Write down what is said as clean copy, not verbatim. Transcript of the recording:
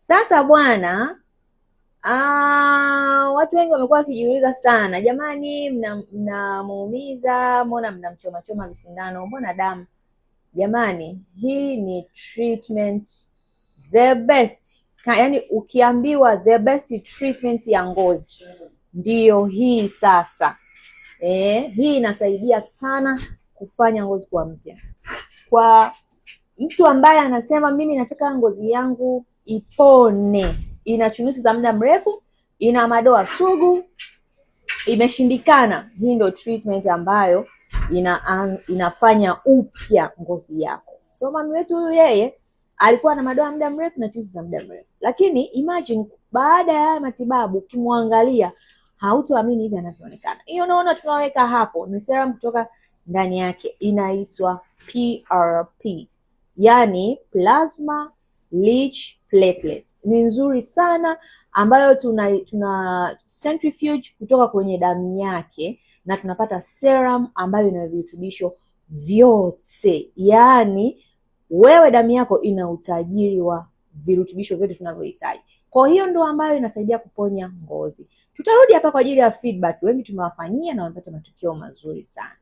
Sasa bwana, watu wengi wamekuwa wakijiuliza sana, jamani, mnamuumiza, mbona mnamchoma choma visindano, mbona damu? Jamani, hii ni treatment the best. Yaani ukiambiwa the best treatment ya ngozi ndiyo hii sasa. Hii inasaidia sana kufanya ngozi kuwa mpya. Kwa mtu ambaye anasema mimi nataka ngozi yangu ipone, ina chunusi za muda mrefu, ina madoa sugu, imeshindikana, hii ndio treatment ambayo inafanya upya ngozi yako. So mami wetu huyu yeye alikuwa na madoa muda mrefu na chunusi za muda mrefu, lakini imagine baada ya matibabu ukimwangalia hautoamini hivi anavyoonekana. Hiyo unaona tunaweka hapo ni serum kutoka ndani yake, inaitwa PRP, yani plasma rich platelet. Ni nzuri sana, ambayo tuna centrifuge kutoka kwenye damu yake na tunapata serum ambayo ina virutubisho vyote. Yani wewe damu yako ina utajiri wa virutubisho vyote tunavyohitaji. Kwa hiyo ndo ambayo inasaidia kuponya ngozi. Tutarudi hapa kwa ajili ya feedback. Wengi tumewafanyia na wamepata matokeo mazuri sana.